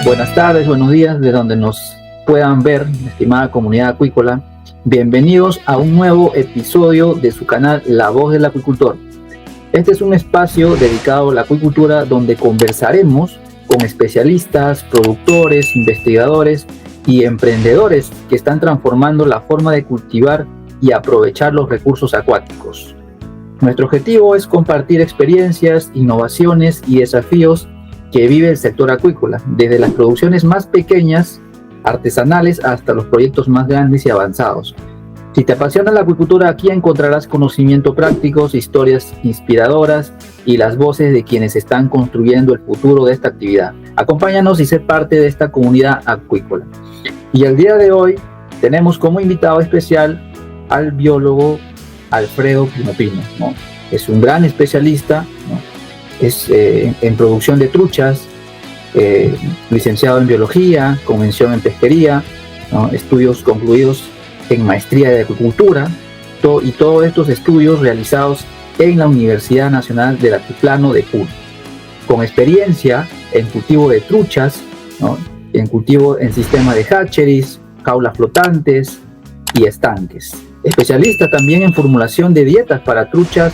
Buenas tardes, buenos días, de donde nos puedan ver, estimada comunidad acuícola. Bienvenidos a un nuevo episodio de su canal La Voz del Acuicultor. Este es un espacio dedicado a la acuicultura donde conversaremos con especialistas, productores, investigadores y emprendedores que están transformando la forma de cultivar y aprovechar los recursos acuáticos. Nuestro objetivo es compartir experiencias, innovaciones y desafíos que vive el sector acuícola, desde las producciones más pequeñas, artesanales, hasta los proyectos más grandes y avanzados. Si te apasiona la acuicultura, aquí encontrarás conocimiento prácticos, historias inspiradoras y las voces de quienes están construyendo el futuro de esta actividad. Acompáñanos y sé parte de esta comunidad acuícola. Y el día de hoy tenemos como invitado especial al biólogo Alfredo Pino, ¿no? Es un gran especialista, ¿no? Es en producción de truchas, licenciado en biología, con mención en pesquería, ¿no? Estudios concluidos en maestría de acuicultura, y todos estos estudios realizados en la Universidad Nacional del Altiplano de Puno, con experiencia en cultivo de truchas, ¿no? En cultivo en sistema de hatcheries, jaulas flotantes y estanques. Especialista también en formulación de dietas para truchas,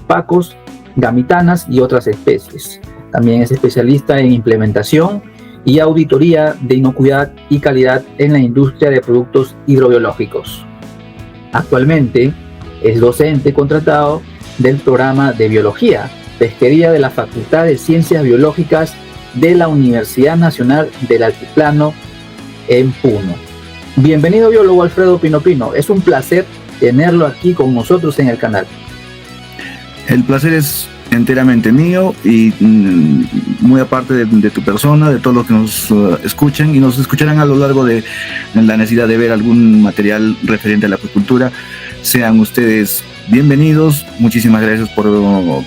pacos, gamitanas y otras especies. También es especialista en implementación y auditoría de inocuidad y calidad en la industria de productos hidrobiológicos. Actualmente es docente contratado del programa de Biología, Pesquería de la Facultad de Ciencias Biológicas de la Universidad Nacional del Altiplano en Puno. Bienvenido, biólogo Alfredo Pino. Es un placer tenerlo aquí con nosotros en el canal. El placer es enteramente mío y muy aparte de tu persona, de todos los que nos escuchan y nos escucharán a lo largo de la necesidad de ver algún material referente a la acuicultura. Sean ustedes bienvenidos. Muchísimas gracias por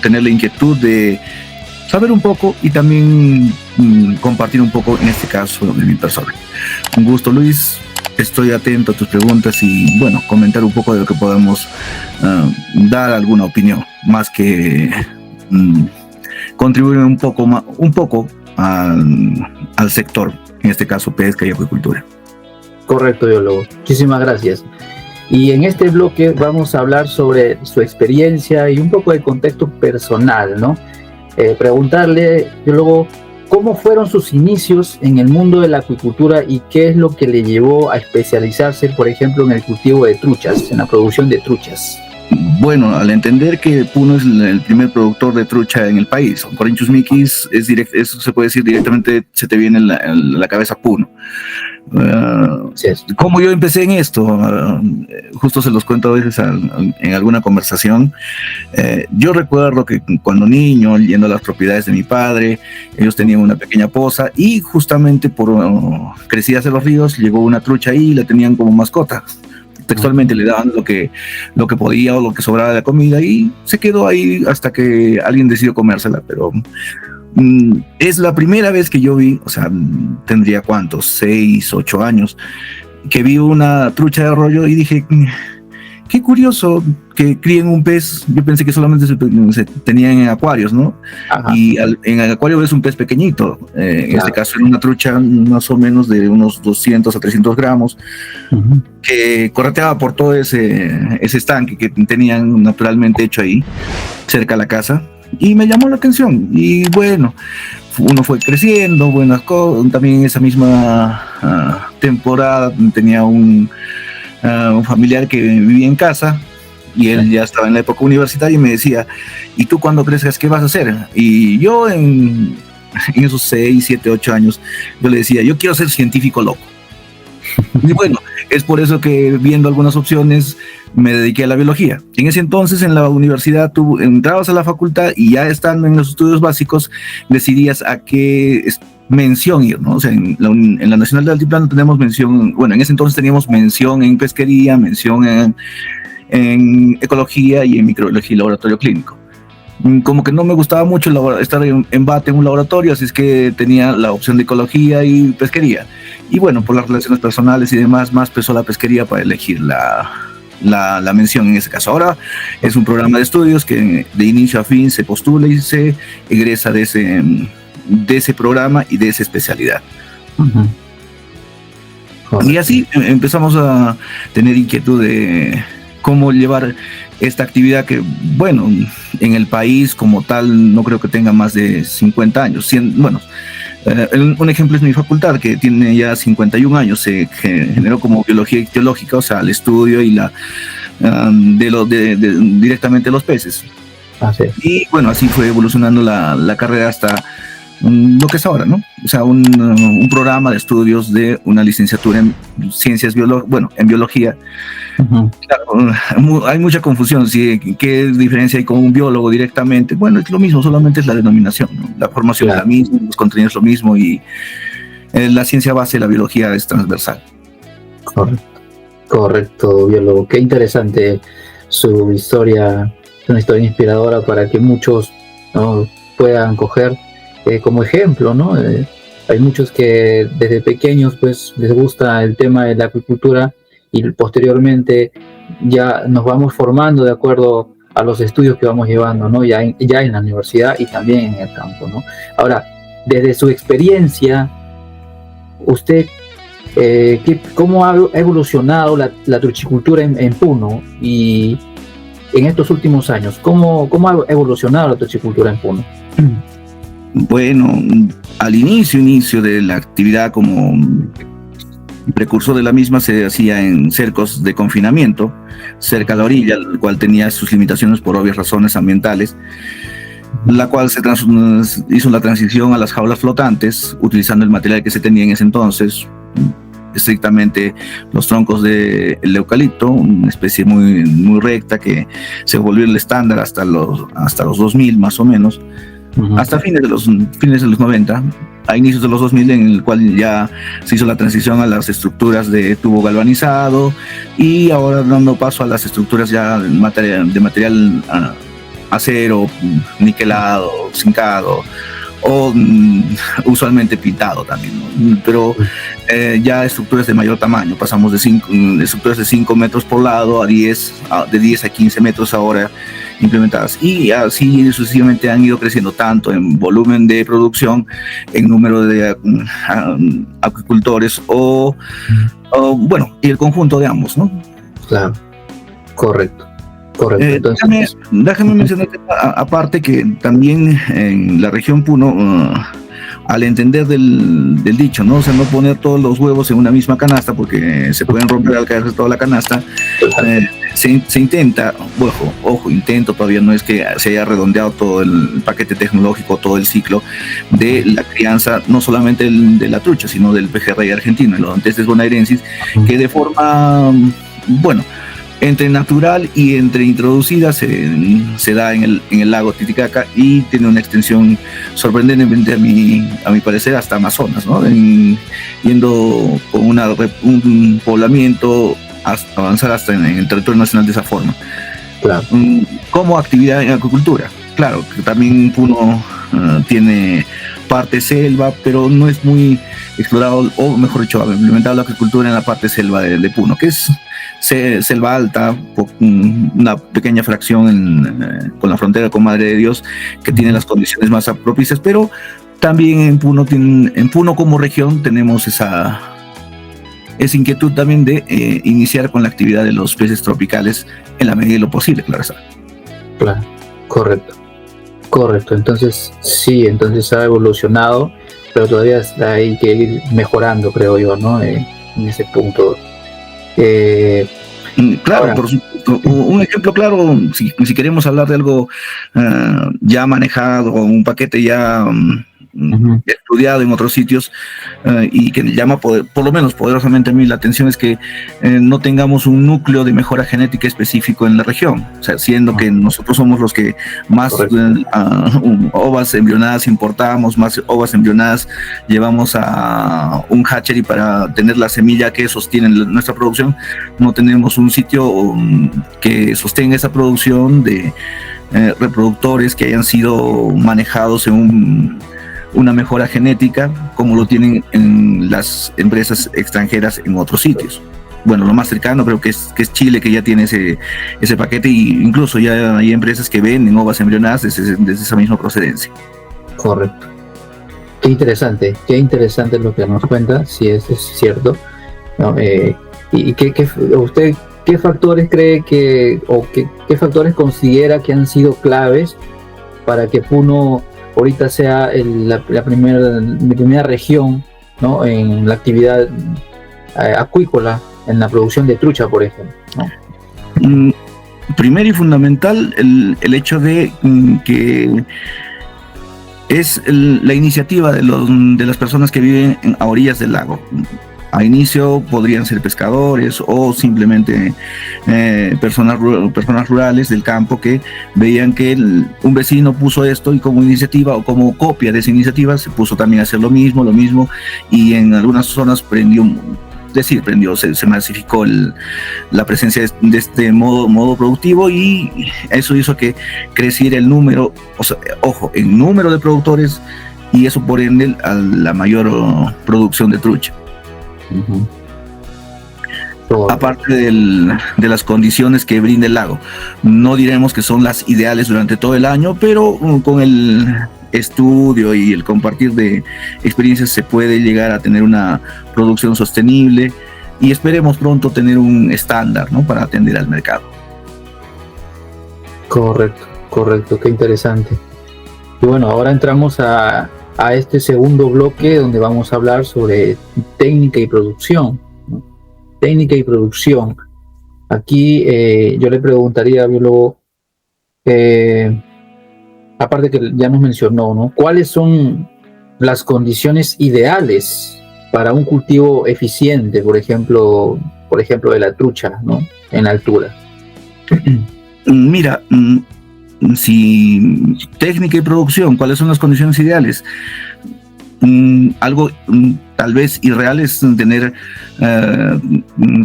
tener la inquietud de saber un poco y también compartir un poco, en este caso, de mi persona. Un gusto, Luis. Estoy atento a tus preguntas y, bueno, comentar un poco de lo que podamos dar alguna opinión, más que contribuir un poco al sector, en este caso pesca y acuicultura. Correcto, biólogo. Muchísimas gracias. Y en este bloque vamos a hablar sobre su experiencia y un poco de contexto personal, ¿no? Preguntarle, biólogo, ¿cómo fueron sus inicios en el mundo de la acuicultura y qué es lo que le llevó a especializarse, por ejemplo, en el cultivo de truchas, en la producción de truchas? Bueno, al entender que Puno es el primer productor de trucha en el país, Oncorhynchus micis, eso se puede decir directamente, se te viene en la cabeza Puno. Sí. ¿Cómo yo empecé en esto? Justo se los cuento a veces en alguna conversación. Yo recuerdo que cuando niño, yendo a las propiedades de mi padre, ellos tenían una pequeña poza y justamente por crecidas de los ríos llegó una trucha ahí y la tenían como mascota. Textualmente le daban lo que podía o lo que sobraba de la comida y se quedó ahí hasta que alguien decidió comérsela, pero es la primera vez que yo vi, o sea, tendría ¿cuántos? 6, 8 años, que vi una trucha de arroyo y dije, qué curioso que críen un pez. Yo pensé que solamente se tenían en acuarios, ¿no? Ajá. Y en el acuario ves un pez pequeñito, en este caso era una trucha más o menos de unos 200 a 300 gramos, que correteaba por todo ese estanque que tenían naturalmente hecho ahí, cerca de la casa, y me llamó la atención. Y bueno, uno fue creciendo, buenas cosas. También en esa misma temporada tenía un familiar que vivía en casa y él ya estaba en la época universitaria y me decía, ¿y tú cuando crezcas qué vas a hacer? Y yo en esos 6, 7, 8 años yo le decía, yo quiero ser científico loco. Y bueno, es por eso que viendo algunas opciones me dediqué a la biología. En ese entonces en la universidad tú entrabas a la facultad y ya estando en los estudios básicos decidías a qué mención ir, ¿no? O sea, en la Nacional del Altiplano tenemos mención, bueno, en ese entonces teníamos mención en pesquería, mención en ecología y en microbiología y laboratorio clínico. Como que no me gustaba mucho estar en bate en un laboratorio, así es que tenía la opción de ecología y pesquería. Y bueno, por las relaciones personales y demás, más pesó la pesquería para elegir la mención en ese caso. Ahora es un programa de estudios que de inicio a fin se postula y se egresa de ese programa y de esa especialidad. Ujú. Y así empezamos a tener inquietud de cómo llevar esta actividad que, bueno, en el país como tal no creo que tenga más de 50 años. Bueno, un ejemplo es mi facultad, que tiene ya 51 años, se generó como biología ictiológica, o sea, el estudio y directamente los peces. Así. Y bueno, así fue evolucionando la carrera hasta lo que es ahora, ¿no? O sea, un programa de estudios de una licenciatura en ciencias en biología. Uh-huh. Claro, hay mucha confusión, ¿sí? ¿Qué diferencia hay con un biólogo directamente? Bueno, es lo mismo, solamente es la denominación, ¿no? La formación es la misma, los contenidos es lo mismo y la ciencia base de la biología es transversal. Correcto, biólogo. Qué interesante su historia, es una historia inspiradora para que muchos, ¿no?, puedan coger como ejemplo, ¿no? Hay muchos que desde pequeños pues les gusta el tema de la acuicultura y posteriormente ya nos vamos formando de acuerdo a los estudios que vamos llevando, ¿no? Ya en la universidad y también en el campo, ¿no? Ahora, desde su experiencia, usted, ¿cómo ha evolucionado la truchicultura en Puno? Y en estos últimos años, ¿cómo ha evolucionado la truchicultura en Puno? Bueno, al inicio de la actividad como precursor de la misma se hacía en cercos de confinamiento, cerca a la orilla, el cual tenía sus limitaciones por obvias razones ambientales, la cual se hizo la transición a las jaulas flotantes, utilizando el material que se tenía en ese entonces, estrictamente los troncos del eucalipto, una especie muy, muy recta que se volvió el estándar hasta los 2000 más o menos. Uh-huh. Hasta fines de los 90, a inicios de los 2000, en el cual ya se hizo la transición a las estructuras de tubo galvanizado y ahora dando paso a las estructuras ya de material acero, niquelado, zincado o usualmente pintado también, ¿no? Pero ya estructuras de mayor tamaño, pasamos de estructuras de 5 metros por lado de 10 a 15 metros ahora implementadas, y así sucesivamente han ido creciendo tanto en volumen de producción, en número de acuicultores o bueno, y el conjunto de ambos, ¿no? Claro, correcto. Entonces, déjame mencionarte aparte que también en la región Puno, al entender del dicho, ¿no? O sea, no poner todos los huevos en una misma canasta porque se pueden romper al caerse toda la canasta, se intenta, intento, todavía no es que se haya redondeado todo el paquete tecnológico, todo el ciclo de la crianza, no solamente de la trucha, sino del pejerrey argentino, el Odontes bonaerensis, que de forma, entre natural y entre introducida se da en el lago Titicaca y tiene una extensión sorprendentemente, a mi parecer, hasta Amazonas, ¿no? Yendo con un poblamiento hasta avanzar hasta en el territorio nacional de esa forma. Claro. Como actividad en acuicultura. Claro, que también Puno tiene parte selva, pero no es muy explorado, o mejor dicho, implementado la acuicultura en la parte selva de Puno, que es selva alta, una pequeña fracción con la frontera con Madre de Dios, que tiene las condiciones más propicias, pero también en Puno como región tenemos esa inquietud también de iniciar con la actividad de los peces tropicales en la medida de lo posible, claro está. Claro, correcto. Entonces ha evolucionado, pero todavía hay que ir mejorando, creo yo, ¿no? En ese punto. Claro, ahora, por supuesto. Un ejemplo claro, si queremos hablar de algo ya manejado, un paquete ya estudiado en otros sitios y que llama por lo menos poderosamente a mí la atención, es que no tengamos un núcleo de mejora genética específico en la región, o sea, siendo que nosotros somos los que más ovas embrionadas importamos, más ovas embrionadas llevamos a un hatchery para tener la semilla que sostiene nuestra producción. No tenemos un sitio que sostenga esa producción de reproductores que hayan sido manejados en una mejora genética como lo tienen en las empresas extranjeras en otros sitios. Bueno, lo más cercano creo que es Chile, que ya tiene ese paquete, y incluso ya hay empresas que venden ovas embrionadas desde esa misma procedencia. Correcto. Qué interesante lo que nos cuenta, si es cierto, ¿no? Y usted qué factores cree qué factores considera que han sido claves para que Puno ahorita sea la primera región, ¿no? En la actividad acuícola, en la producción de trucha, por ejemplo, ¿no? Primero y fundamental, el hecho de que es la iniciativa de las personas que viven a orillas del lago. A inicio podrían ser pescadores o simplemente personas rurales del campo que veían que un vecino puso esto y como iniciativa o como copia de esa iniciativa se puso también a hacer lo mismo, y en algunas zonas se masificó la presencia de este modo productivo, y eso hizo que creciera el número, el número de productores, y eso por ende a la mayor producción de trucha. Aparte de las condiciones que brinda el lago, no diremos que son las ideales durante todo el año, pero con el estudio y el compartir de experiencias se puede llegar a tener una producción sostenible, y esperemos pronto tener un estándar, ¿no?, para atender al mercado. Correcto, qué interesante. Y bueno, ahora entramos a este segundo bloque donde vamos a hablar sobre técnica y producción, ¿no? Técnica y producción. Aquí yo le preguntaría, biólogo, aparte que ya nos mencionó, ¿no?, ¿cuáles son las condiciones ideales para un cultivo eficiente, por ejemplo de la trucha, ¿no?, en altura? Mira, si técnica y producción, ¿cuáles son las condiciones ideales? Algo tal vez irreal es tener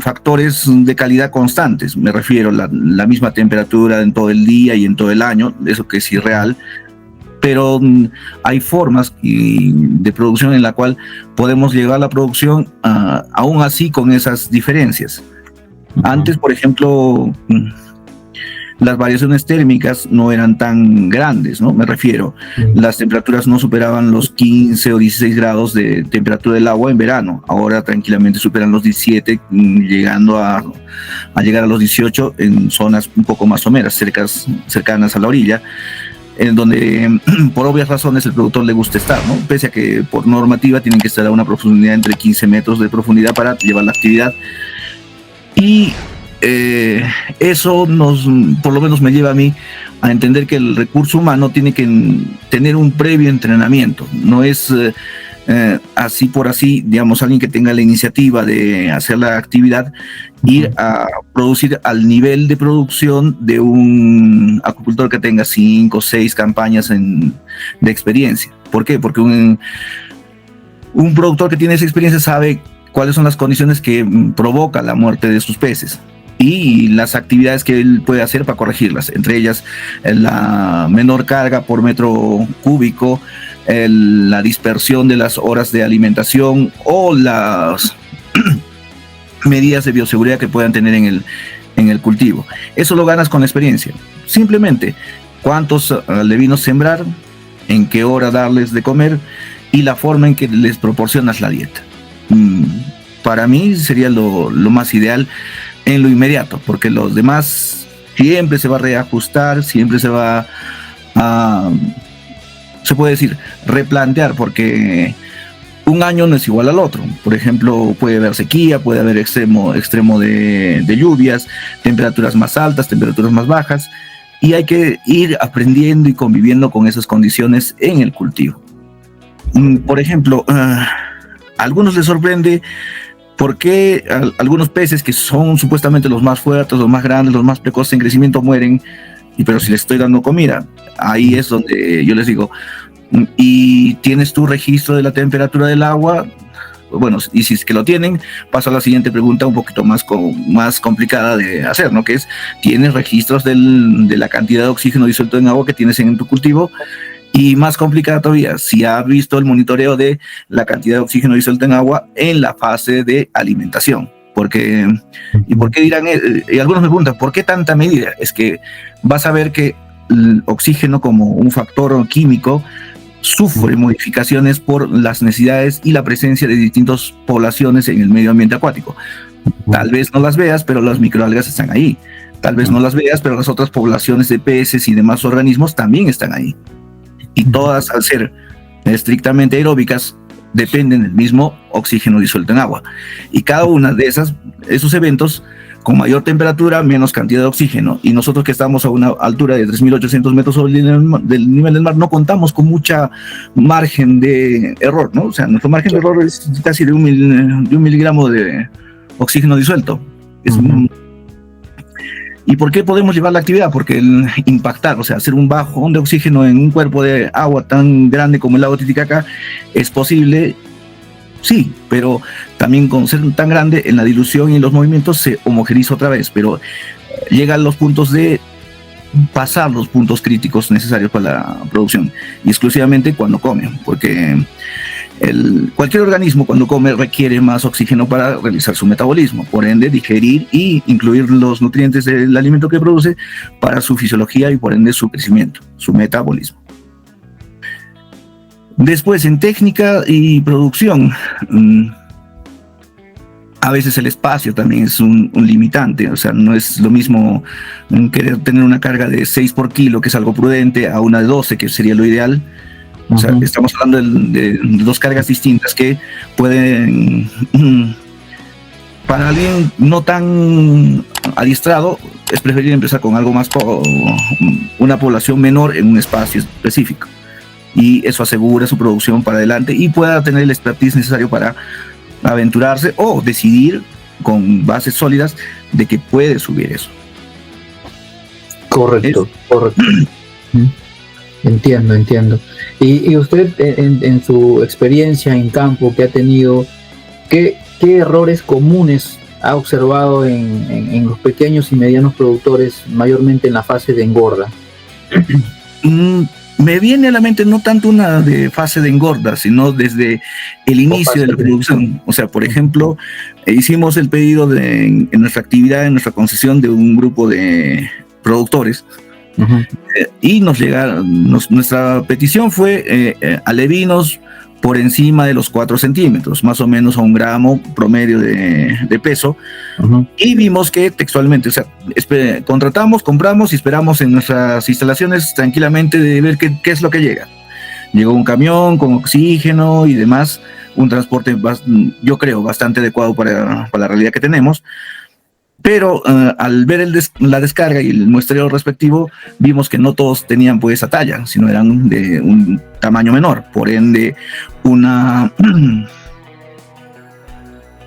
factores de calidad constantes. Me refiero a la misma temperatura en todo el día y en todo el año, eso que es irreal. Pero hay formas de producción en la cual podemos llevar la producción aún así con esas diferencias. Antes, por ejemplo, las variaciones térmicas no eran tan grandes, ¿no? Me refiero, las temperaturas no superaban los 15 o 16 grados de temperatura del agua en verano. Ahora tranquilamente superan los 17, llegando a llegar a los 18 en zonas un poco más someras, cercanas a la orilla, en donde por obvias razones el productor le gusta estar, ¿no? Pese a que por normativa tienen que estar a una profundidad entre 15 metros de profundidad para llevar la actividad. Y eso por lo menos me lleva a mí a entender que el recurso humano tiene que tener un previo entrenamiento. No es así por así, digamos, alguien que tenga la iniciativa de hacer la actividad, ir a producir al nivel de producción de un acuicultor que tenga 5 o 6 campañas de experiencia. ¿Por qué? Porque un productor que tiene esa experiencia sabe cuáles son las condiciones que provocan la muerte de sus peces y las actividades que él puede hacer para corregirlas, entre ellas la menor carga por metro cúbico, la dispersión de las horas de alimentación o las medidas de bioseguridad que puedan tener en el cultivo. Eso lo ganas con la experiencia. Simplemente, cuántos alevinos sembrar, en qué hora darles de comer y la forma en que les proporcionas la dieta. Para mí sería lo más ideal en lo inmediato, porque los demás siempre se va a reajustar, siempre se va a, se puede decir, replantear, porque un año no es igual al otro. Por ejemplo, puede haber sequía, puede haber extremo de lluvias, temperaturas más altas, temperaturas más bajas, y hay que ir aprendiendo y conviviendo con esas condiciones en el cultivo. Por ejemplo, a algunos les sorprende por qué algunos peces que son supuestamente los más fuertes, los más grandes, los más precoces en crecimiento mueren, pero si les estoy dando comida, ahí es donde yo les digo, ¿y tienes tu registro de la temperatura del agua? Bueno, y si es que lo tienen, paso a la siguiente pregunta un poquito más complicada de hacer, ¿no? Que es, ¿tienes registros de la cantidad de oxígeno disuelto en agua que tienes en tu cultivo? Y más complicada todavía, si ha visto el monitoreo de la cantidad de oxígeno disuelto en agua en la fase de alimentación. ¿Y por qué dirán? Y algunos me preguntan, ¿por qué tanta medida? Es que vas a ver que el oxígeno como un factor químico sufre modificaciones por las necesidades y la presencia de distintas poblaciones en el medio ambiente acuático. Tal vez no las veas, pero las microalgas están ahí. Tal vez no las veas, pero las otras poblaciones de peces y demás organismos también están ahí. Y todas, al ser estrictamente aeróbicas, dependen del mismo oxígeno disuelto en agua. Y cada una de esos eventos, con mayor temperatura, menos cantidad de oxígeno. Y nosotros, que estamos a una altura de 3.800 metros sobre el nivel del mar, no contamos con mucha margen de error, ¿no? O sea, nuestro margen de error es casi de un miligramo de oxígeno disuelto. ¿Y por qué podemos llevar la actividad? Porque el impactar, o sea, hacer un bajón de oxígeno en un cuerpo de agua tan grande como el lago Titicaca es posible, sí, pero también con ser tan grande, en la dilución y en los movimientos se homogeniza otra vez, pero llegan los puntos de pasar los puntos críticos necesarios para la producción, y exclusivamente cuando comen, porque cualquier organismo cuando come requiere más oxígeno para realizar su metabolismo, por ende digerir y incluir los nutrientes del alimento que produce para su fisiología y por ende su crecimiento, su metabolismo. Después, en técnica y producción, a veces el espacio también es un limitante, o sea, no es lo mismo querer tener una carga de 6 por kilo, que es algo prudente, a una de 12, que sería lo ideal. O sea, estamos hablando de dos cargas distintas que pueden, para alguien no tan adiestrado, es preferible empezar con algo más, una población menor en un espacio específico. Y eso asegura su producción para adelante y pueda tener el expertise necesario para aventurarse o decidir con bases sólidas de que puede subir eso. Correcto. Entiendo. Y usted, en su experiencia en campo que ha tenido, ¿qué errores comunes ha observado en los pequeños y medianos productores, mayormente en la fase de engorda? Me viene a la mente no tanto una de fase de engorda, sino desde el inicio de la producción. O sea, por ejemplo, hicimos el pedido en nuestra actividad, en nuestra concesión, de un grupo de productores. Y nuestra petición fue alevinos por encima de los 4 centímetros, más o menos a 1 gramo promedio de peso. Y vimos que textualmente, o sea, contratamos, compramos y esperamos en nuestras instalaciones tranquilamente de ver qué es lo que llega. Llegó un camión con oxígeno y demás, un transporte, yo creo, bastante adecuado para la realidad que tenemos. Pero al ver la descarga y el muestreo respectivo, vimos que no todos tenían pues esa talla, sino eran de un tamaño menor. Por ende,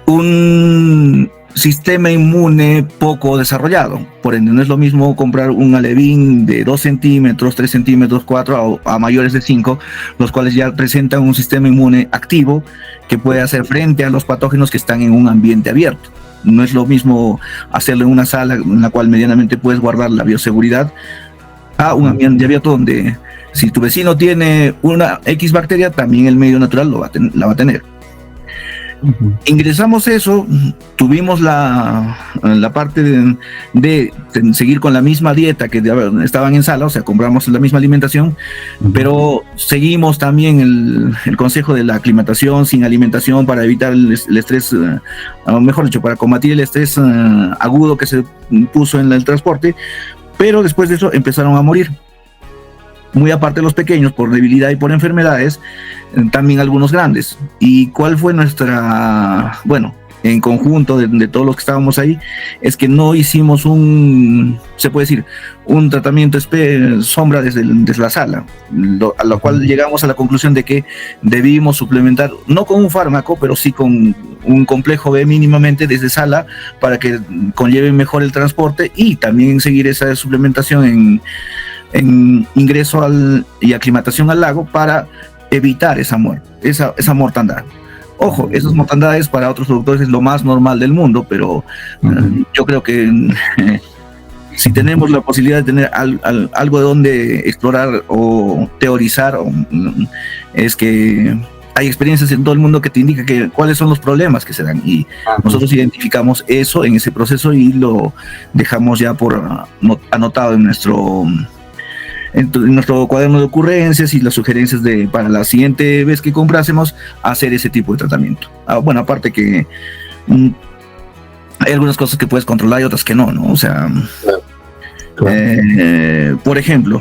un sistema inmune poco desarrollado. Por ende, no es lo mismo comprar un alevín de 2 centímetros, 3 centímetros, 4 a mayores de 5, los cuales ya presentan un sistema inmune activo que puede hacer frente a los patógenos que están en un ambiente abierto. No es lo mismo hacerlo en una sala en la cual medianamente puedes guardar la bioseguridad a un ambiente abierto donde si tu vecino tiene una X bacteria, también el medio natural la va a tener. Ingresamos eso, tuvimos la parte de seguir con la misma dieta que estaban en sala, o sea, compramos la misma alimentación, pero seguimos también el consejo de la aclimatación sin alimentación para evitar el estrés, mejor dicho, para combatir el estrés agudo que se puso en el transporte, pero después de eso empezaron a morir. Muy aparte de los pequeños, por debilidad y por enfermedades, también algunos grandes. ¿Y cuál fue bueno, en conjunto de todos los que estábamos ahí? Es que no hicimos se puede decir, un tratamiento sombra desde la sala, a lo cual llegamos a la conclusión de que debimos suplementar, no con un fármaco, pero sí con un complejo B mínimamente desde sala, para que conlleve mejor el transporte y también seguir esa suplementación en ingreso y aclimatación al lago para evitar esa mortandad. Ojo, esas mortandades para otros productores es lo más normal del mundo, pero yo creo que si tenemos la posibilidad de tener algo de donde explorar o teorizar, es que hay experiencias en todo el mundo que te indican cuáles son los problemas que se dan, y nosotros identificamos eso en ese proceso y lo dejamos ya por anotado en en nuestro cuaderno de ocurrencias y las sugerencias para la siguiente vez que comprásemos, hacer ese tipo de tratamiento. Bueno, aparte que hay algunas cosas que puedes controlar y otras que no, ¿no? O sea, por ejemplo,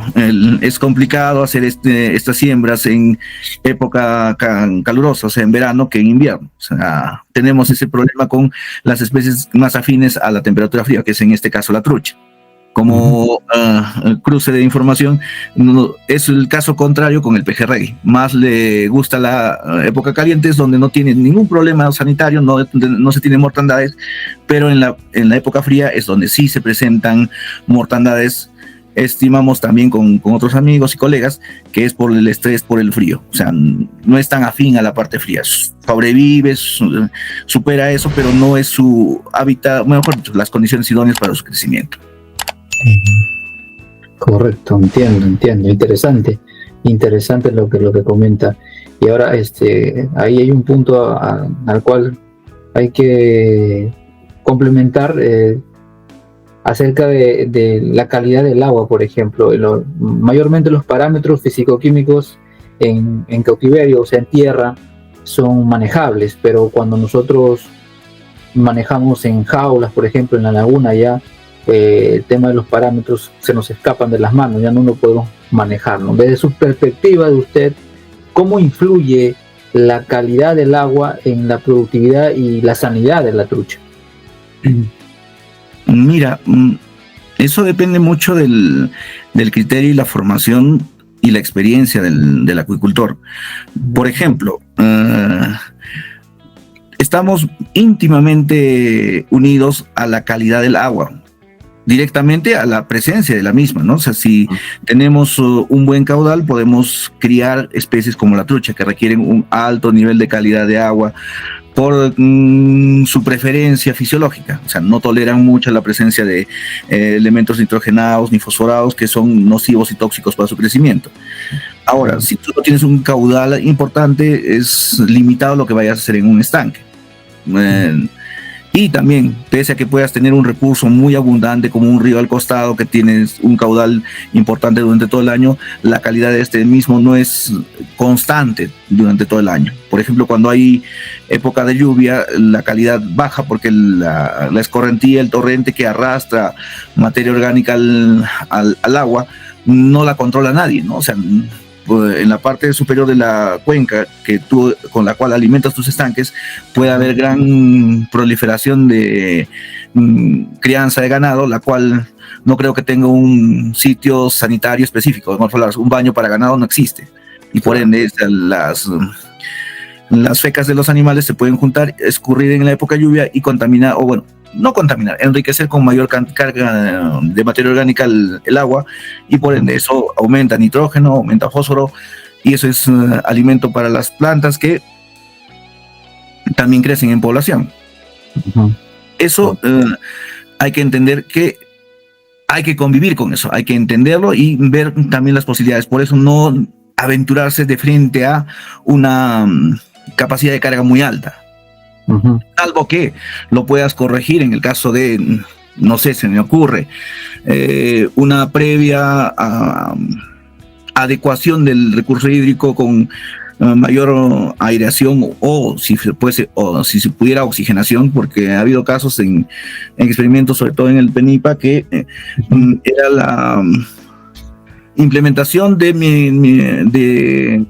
es complicado hacer estas siembras en época calurosa, o sea, en verano que en invierno. O sea, tenemos ese problema con las especies más afines a la temperatura fría, que es en este caso la trucha. Como cruce de información, es el caso contrario con el pejerrey. Más le gusta la época caliente, es donde no tiene ningún problema sanitario, no se tienen mortandades, pero en la época fría es donde sí se presentan mortandades. Estimamos también con otros amigos y colegas que es por el estrés, por el frío. O sea, no es tan afín a la parte fría. Sobrevive, supera eso, pero no es su hábitat, mejor dicho, las condiciones idóneas para su crecimiento. Correcto, entiendo. Interesante lo que comenta. Y ahora ahí hay un punto al cual hay que complementar acerca de la calidad del agua, por ejemplo. Mayormente los parámetros físico-químicos en cautiverio, o sea, en tierra, son manejables, pero cuando nosotros manejamos en jaulas, por ejemplo, en la laguna, ya el tema de los parámetros se nos escapan de las manos, ya no lo podemos manejar, ¿no? Desde su perspectiva de usted, ¿cómo influye la calidad del agua en la productividad y la sanidad de la trucha? Mira, eso depende mucho del criterio y la formación y la experiencia del acuicultor. Por ejemplo, estamos íntimamente unidos a la calidad del agua, directamente a la presencia de la misma, ¿no? O sea, si tenemos un buen caudal, podemos criar especies como la trucha, que requieren un alto nivel de calidad de agua por su preferencia fisiológica. O sea, no toleran mucho la presencia de elementos nitrogenados ni fosforados que son nocivos y tóxicos para su crecimiento. Ahora, si tú no tienes un caudal importante, es limitado lo que vayas a hacer en un estanque. Y también, pese a que puedas tener un recurso muy abundante como un río al costado que tienes un caudal importante durante todo el año, la calidad de este mismo no es constante durante todo el año. Por ejemplo, cuando hay época de lluvia, la calidad baja porque la escorrentía, el torrente que arrastra materia orgánica al agua, no la controla nadie, ¿no? O sea, en la parte superior de la cuenca con la cual alimentas tus estanques, puede haber gran proliferación de crianza de ganado, la cual no creo que tenga un sitio sanitario específico. Un baño para ganado no existe, y por ende las fecas de los animales se pueden juntar, escurrir en la época de lluvia y contaminar, o bueno, no contaminar, enriquecer con mayor carga de materia orgánica el agua, y por ende eso aumenta nitrógeno, aumenta fósforo, y eso es alimento para las plantas que también crecen en población. Eso hay que entender que hay que convivir con eso, hay que entenderlo y ver también las posibilidades. Por eso no aventurarse de frente a una capacidad de carga muy alta. Salvo que lo puedas corregir en el caso de, no sé, se me ocurre, una previa adecuación del recurso hídrico con mayor aireación o si se pudiera oxigenación, porque ha habido casos en experimentos, sobre todo en el Penipa, que era la implementación de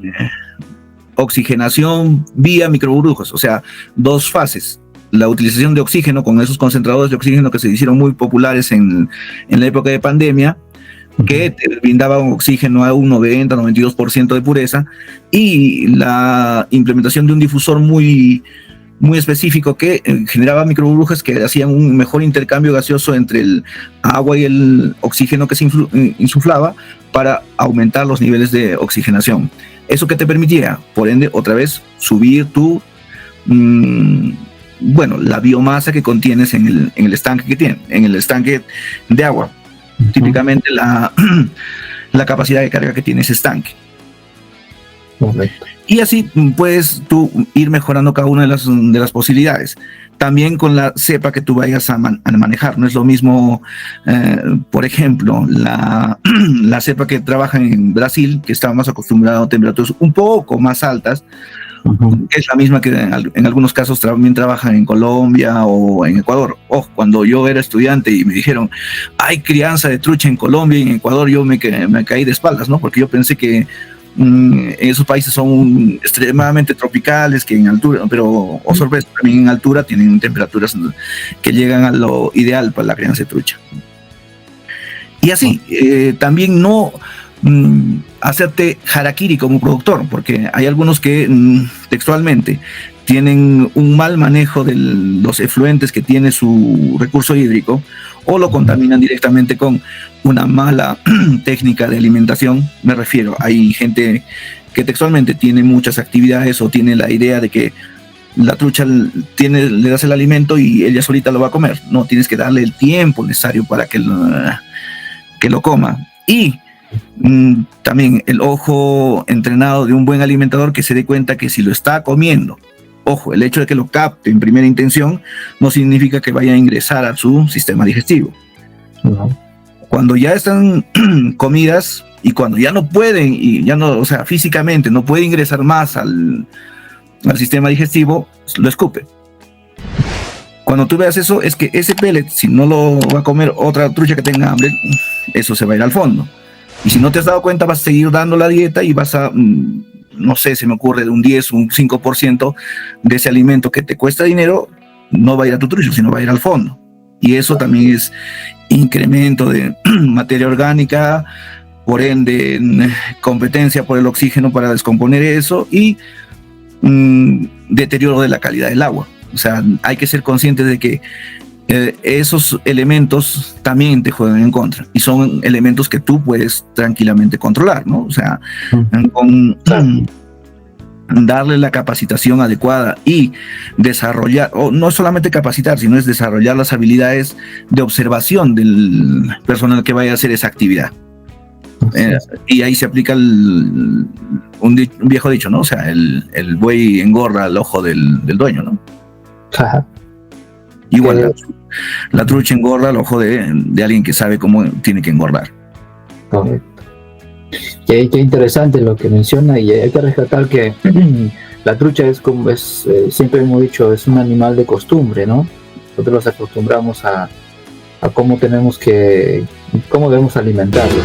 oxigenación vía microburbujas, o sea, dos fases. La utilización de oxígeno con esos concentradores de oxígeno que se hicieron muy populares en la época de pandemia, que te brindaban oxígeno a un 90-92% de pureza, y la implementación de un difusor muy específico que generaba microburbujas que hacían un mejor intercambio gaseoso entre el agua y el oxígeno que se insuflaba para aumentar los niveles de oxigenación. ¿Eso que te permitía? Por ende, otra vez, subir la biomasa que contienes en el estanque que tiene, en el estanque de agua. Típicamente la capacidad de carga que tiene ese estanque. Correcto. Y así puedes tú ir mejorando cada una de las posibilidades. También con la cepa que tú vayas a manejar. No es lo mismo, por ejemplo, la cepa que trabaja en Brasil, que está más acostumbrada a temperaturas un poco más altas, es la misma que en algunos casos también trabajan en Colombia o en Ecuador. Cuando yo era estudiante y me dijeron, hay crianza de trucha en Colombia y en Ecuador, yo me caí de espaldas, ¿no? Porque yo pensé que en esos países son extremadamente tropicales, que en altura, pero, sorpresa, también en altura tienen temperaturas que llegan a lo ideal para la crianza de trucha. Y así, también no hacerte harakiri como productor, porque hay algunos que textualmente tienen un mal manejo de los efluentes que tiene su recurso hídrico, o lo contaminan directamente con una mala técnica de alimentación. Me refiero, hay gente que textualmente tiene muchas actividades o tiene la idea de que la trucha le das el alimento y ella solita lo va a comer. No, tienes que darle el tiempo necesario para que lo coma. Y también el ojo entrenado de un buen alimentador que se dé cuenta que si lo está comiendo, ojo, el hecho de que lo capte en primera intención no significa que vaya a ingresar a su sistema digestivo. No. Cuando ya están comidas y cuando ya no pueden, y ya no, o sea, físicamente no puede ingresar más al sistema digestivo, lo escupe. Cuando tú veas eso, es que ese pellet, si no lo va a comer otra trucha que tenga hambre, eso se va a ir al fondo. Y si no te has dado cuenta, vas a seguir dando la dieta y vas a, no sé, se me ocurre, de un 10, un 5% de ese alimento que te cuesta dinero, no va a ir a tu trucha, sino va a ir al fondo. Y eso también es incremento de materia orgánica, por ende, competencia por el oxígeno para descomponer eso y deterioro de la calidad del agua. O sea, hay que ser conscientes de que esos elementos también te juegan en contra y son elementos que tú puedes tranquilamente controlar, ¿no? O sea, con darle la capacitación adecuada y desarrollar, o no solamente capacitar, sino es desarrollar las habilidades de observación del personal que vaya a hacer esa actividad. Y ahí se aplica un viejo dicho, ¿no? O sea, el buey engorda al ojo del dueño, ¿no? Ajá. Igual la trucha engorda al ojo de alguien que sabe cómo tiene que engordar. Correcto. Qué interesante lo que menciona, y hay que rescatar que la trucha siempre hemos dicho, es un animal de costumbre, ¿no? Nosotros nos acostumbramos a cómo debemos alimentarlo.